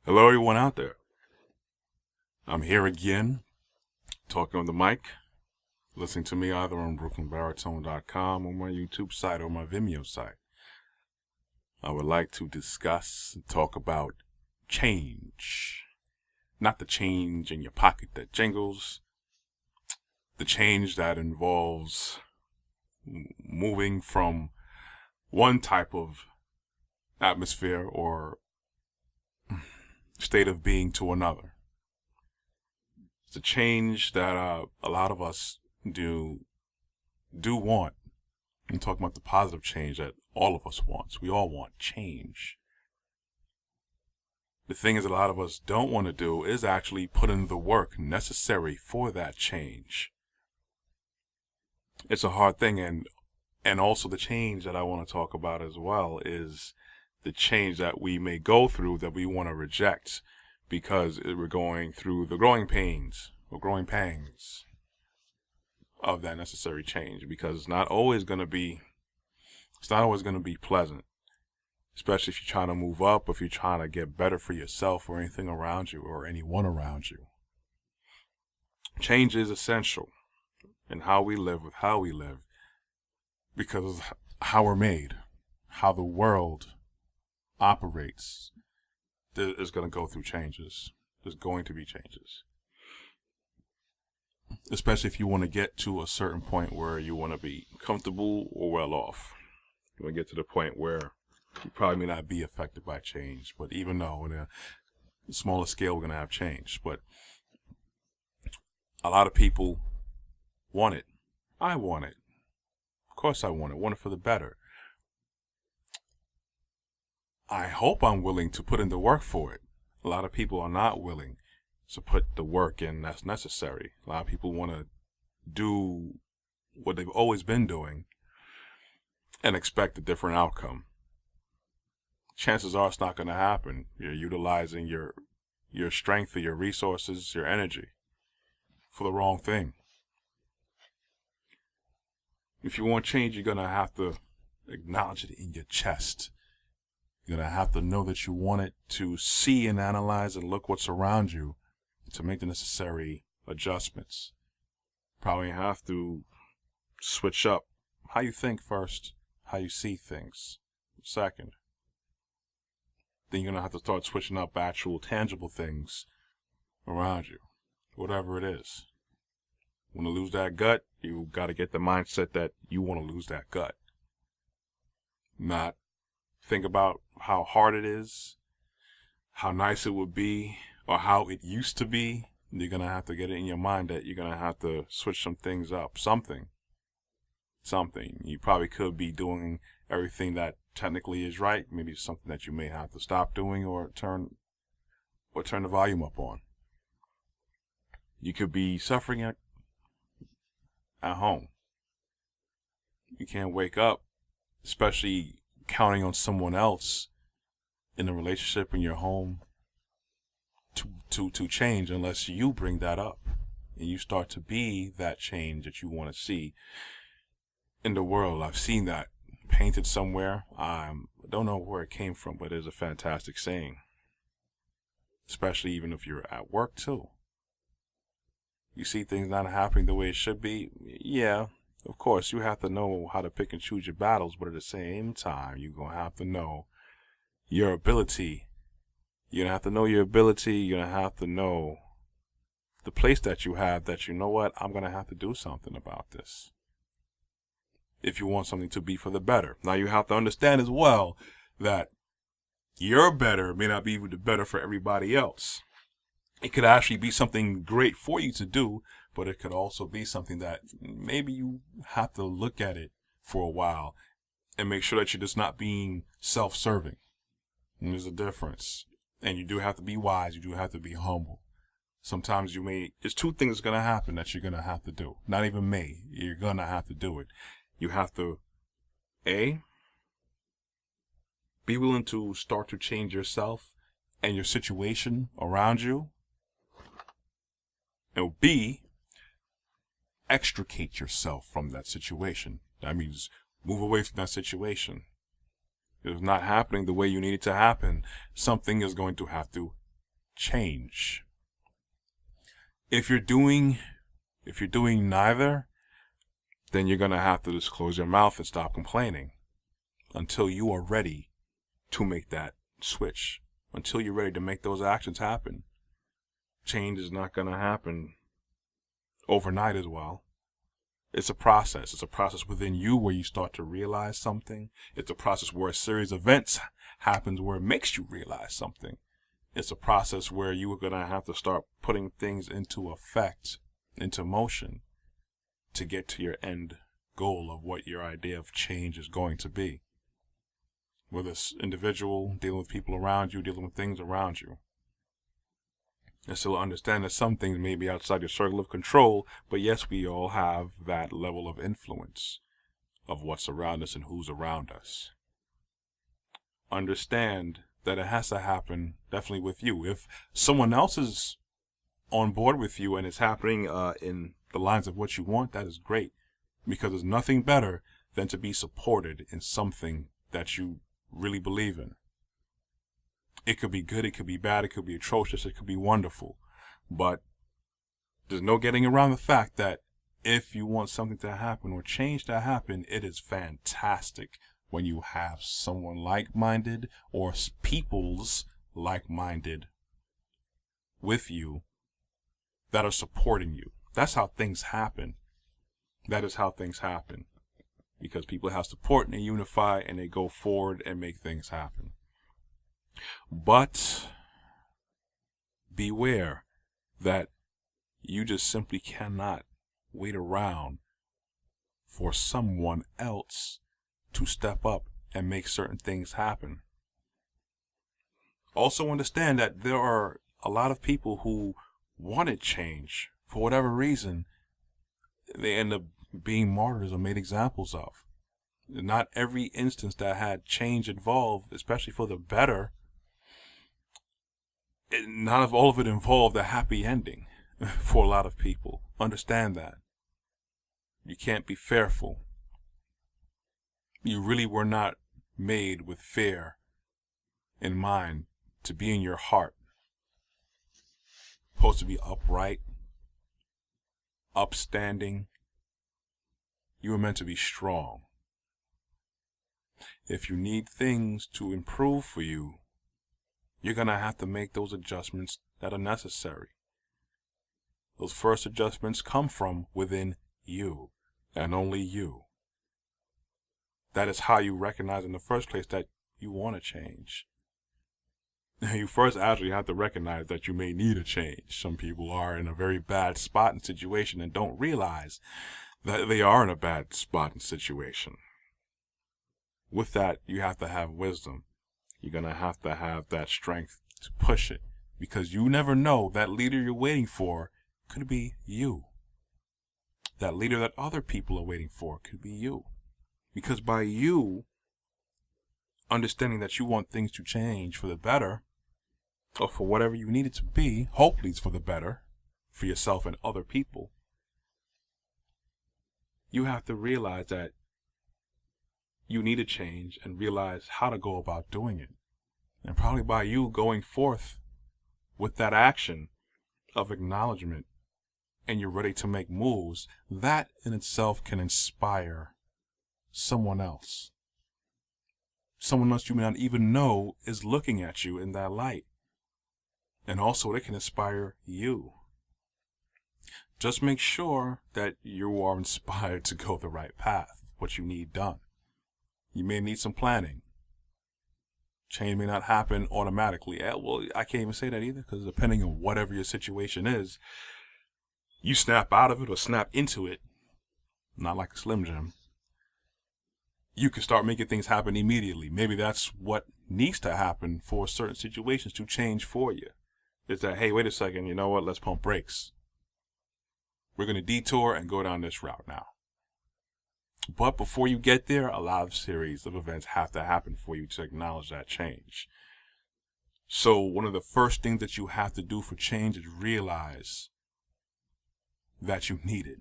Hello, everyone out there. I'm here again, talking on the mic. Listening to me either on BrooklynBaritone.com or my YouTube site or my Vimeo site. I would like to discuss and talk about change. Not the change in your pocket that jingles. The change that involves moving from one type of atmosphere or state of being to another. It's a change that a lot of us do want. I'm talking about the positive change that all of us want. We all want change. The thing is, a lot of us don't want to do is actually put in the work necessary for that change. It's a hard thing, and also the change that I want to talk about as well is the change that we may go through that we want to reject because we're going through the growing pains or growing pangs of that necessary change, because it's not always going to be pleasant, especially if you're trying to move up, if you're trying to get better for yourself or anything around you or anyone around you. Change is essential in how we live with how we live, because of how we're made, how the world operates. Is going to go through changes. There's going to be changes, especially if you want to get to a certain point where you want to be comfortable or well off. You want to get to the point where you probably may not be affected by change, but even though in a smaller scale we're going to have change, but a lot of people want it. I want it. Of course I want it. I want it for the better. I hope I'm willing to put in the work for it. A lot of people are not willing to put the work in that's necessary. A lot of people want to do what they've always been doing and expect a different outcome. Chances are it's not going to happen. You're utilizing your strength or your resources, your energy for the wrong thing. If you want change, you're going to have to acknowledge it in your chest. You're going to have to know that you want it, to see and analyze and look what's around you to make the necessary adjustments. Probably have to switch up how you think first, how you see things second. Then you're going to have to start switching up actual tangible things around you, whatever it is. Want to lose that gut? You got to get the mindset that you want to lose that gut. Not think about how hard it is, how nice it would be, or how it used to be. You're going to have to get it in your mind that you're going to have to switch some things up. Something. You probably could be doing everything that technically is right. Maybe it's something that you may have to stop doing or turn the volume up on. You could be suffering at home. You can't wake up, especially counting on someone else in a relationship in your home to change, unless you bring that up and you start to be that change that you want to see in the world. I've seen that painted somewhere. I don't know where it came from, but it's a fantastic saying, especially even if you're at work too. You see things not happening the way it should be. Yeah, of course, you have to know how to pick and choose your battles, but at the same time, you're going to have to know your ability. You're going to have to know your ability. You're going to have to know the place that you have, that you know what, I'm going to have to do something about this. If you want something to be for the better. Now, you have to understand as well that your better may not be the better for everybody else. It could actually be something great for you to do, but it could also be something that maybe you have to look at it for a while and make sure that you're just not being self-serving. And there's a difference. And you do have to be wise. You do have to be humble. Sometimes there's two things going to happen that you're going to have to do. Not even you're going to have to do it. You have to, A, be willing to start to change yourself and your situation around you. And B, extricate yourself from that situation. That means move away from that situation. If it's not happening the way you need it to happen, something is going to have to change. If you're doing neither, then you're going to have to just close your mouth and stop complaining until you are ready to make that switch, until you're ready to make those actions happen. Change is not going to happen overnight as well. It's a process. It's a process within you where you start to realize something. It's a process where a series of events happens where it makes you realize something. It's a process where you are going to have to start putting things into effect, into motion, to get to your end goal of what your idea of change is going to be. Whether it's individual, dealing with people around you, dealing with things around you. And so understand that some things may be outside your circle of control, but yes, we all have that level of influence of what's around us and who's around us. Understand that it has to happen definitely with you. If someone else is on board with you and it's happening in the lines of what you want, that is great, because there's nothing better than to be supported in something that you really believe in. It could be good, it could be bad, it could be atrocious, it could be wonderful. But there's no getting around the fact that if you want something to happen or change to happen, it is fantastic when you have someone like-minded or people's like-minded with you that are supporting you. That's how things happen. That is how things happen. Because people have support and they unify and they go forward and make things happen. But beware that you just simply cannot wait around for someone else to step up and make certain things happen. Also understand that there are a lot of people who wanted change. For whatever reason, they end up being martyrs or made examples of. Not every instance that had change involved, especially for the better, not of all of it involved a happy ending for a lot of people. Understand that. You can't be fearful. You really were not made with fear in mind to be in your heart. Supposed to be upright, upstanding. You were meant to be strong. If you need things to improve for you, you're going to have to make those adjustments that are necessary. Those first adjustments come from within you, and only you. That is how you recognize in the first place that you want to change. You first actually have to recognize that you may need a change. Some people are in a very bad spot and situation and don't realize that they are in a bad spot and situation. With that, you have to have wisdom. You're going to have that strength to push it, because you never know, that leader you're waiting for could be you. That leader that other people are waiting for could be you. Because by you understanding that you want things to change for the better, or for whatever you need it to be, hopefully it's for the better, for yourself and other people, you have to realize that you need to change and realize how to go about doing it. And probably by you going forth with that action of acknowledgement and you're ready to make moves, that in itself can inspire someone else. Someone else you may not even know is looking at you in that light. And also it can inspire you. Just make sure that you are inspired to go the right path, what you need done. You may need some planning. Change may not happen automatically. Well, I can't even say that either, because depending on whatever your situation is, you snap out of it or snap into it, not like a Slim Jim, you can start making things happen immediately. Maybe that's what needs to happen for certain situations to change for you. Is that, hey, wait a second, you know what, let's pump brakes. We're going to detour and go down this route now. But before you get there, a lot of series of events have to happen for you to acknowledge that change. So one of the first things that you have to do for change is realize that you need it.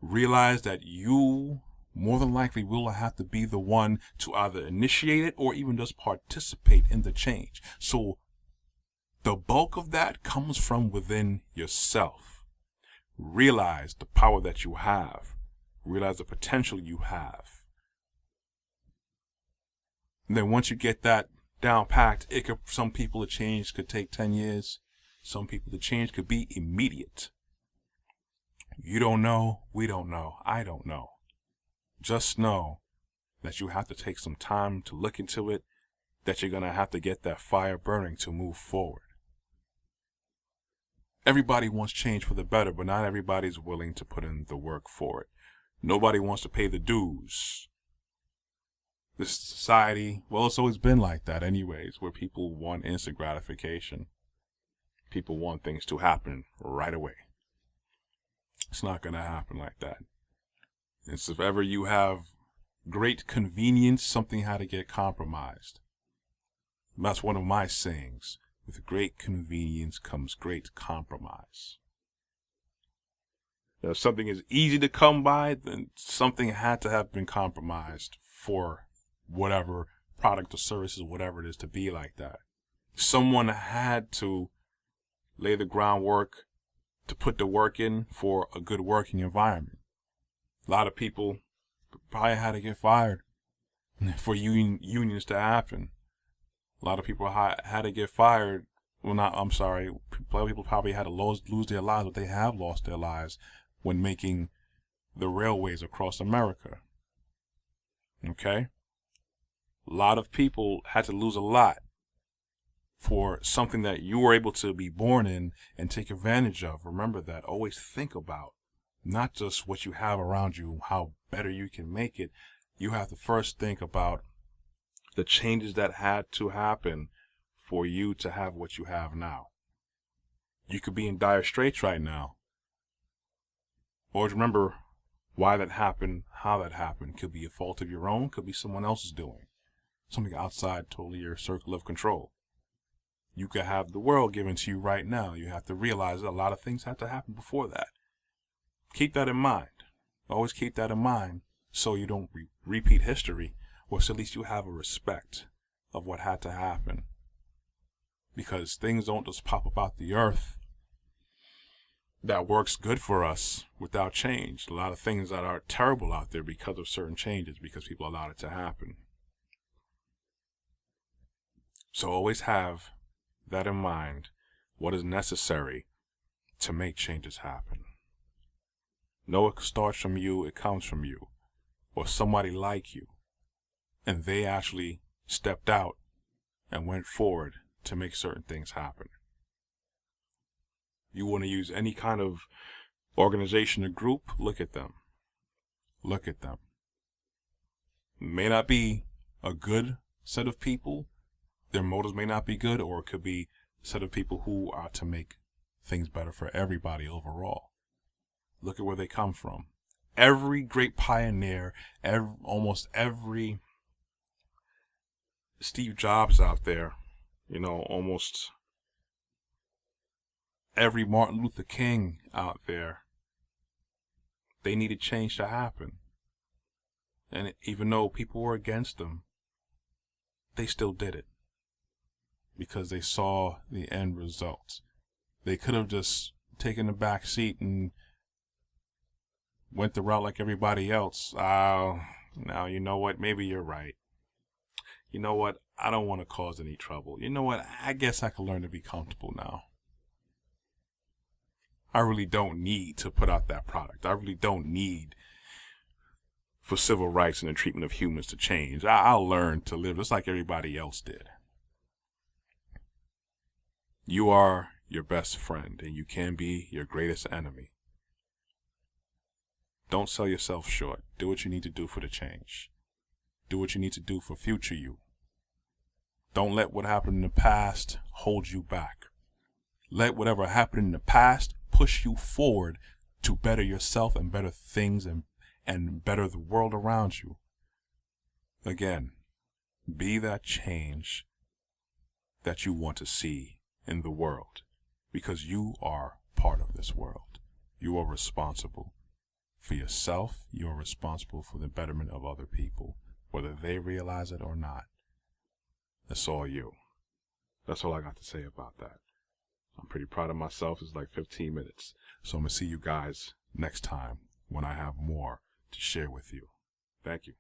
Realize that you more than likely will have to be the one to either initiate it or even just participate in the change. So The bulk of that comes from within yourself. Realize the power that you have. Realize the potential you have. And then once you get that down packed, some people the change could take 10 years. Some people the change could be immediate. You don't know, we don't know, I don't know. Just know that you have to take some time to look into it, that you're going to have to get that fire burning to move forward. Everybody wants change for the better, but not everybody's willing to put in the work for it. Nobody wants to pay the dues. This society, well, it's always been like that anyways, where people want instant gratification. People want things to happen right away. It's not going to happen like that. It's if ever you have great convenience, something had to get compromised. That's one of my sayings. With great convenience comes great compromise. If something is easy to come by, then something had to have been compromised for whatever product or services, whatever it is, to be like that. Someone had to lay the groundwork to put the work in for a good working environment. A lot of people probably had to get fired for unions to happen. A lot of people had to get fired. Well, a lot of people probably had to lose their lives, but they have lost their lives when making the railways across America. Okay? A lot of people had to lose a lot for something that you were able to be born in and take advantage of. Remember that. Always think about not just what you have around you, how better you can make it. You have to first think about the changes that had to happen for you to have what you have now. You could be in dire straits right now. Always remember why that happened, how that happened. Could be a fault of your own, could be someone else's doing. Something outside totally your circle of control. You could have the world given to you right now. You have to realize that a lot of things have to happen before that. Keep that in mind. Always keep that in mind so you don't repeat history, or so at least you have a respect of what had to happen. Because things don't just pop up out the earth that works good for us without change. A lot of things that are terrible out there because of certain changes, because people allowed it to happen. So always have that in mind, what is necessary to make changes happen. Know it starts from you, it comes from you, or somebody like you, and they actually stepped out and went forward to make certain things happen. You want to use any kind of organization or group, look at them. Look at them. May not be a good set of people. Their motives may not be good, or it could be a set of people who are to make things better for everybody overall. Look at where they come from. Every great pioneer, almost every Steve Jobs out there, almost every Martin Luther King out there, they needed change to happen. And even though people were against them, they still did it. Because they saw the end results. They could have just taken the back seat and went the route like everybody else. Now, you know what? Maybe you're right. You know what? I don't want to cause any trouble. You know what? I guess I can learn to be comfortable now. I really don't need to put out that product. I really don't need for civil rights and the treatment of humans to change. I'll learn to live just like everybody else did. You are your best friend, and you can be your greatest enemy. Don't sell yourself short. Do what you need to do for the change. Do what you need to do for future you. Don't let what happened in the past hold you back. Let whatever happened in the past push you forward to better yourself and better things and better the world around you. Again, be that change that you want to see in the world, because you are part of this world. You are responsible for yourself. You are responsible for the betterment of other people, whether they realize it or not. That's all you. That's all I got to say about that. I'm pretty proud of myself. It's like 15 minutes. So I'm going to see you guys next time when I have more to share with you. Thank you.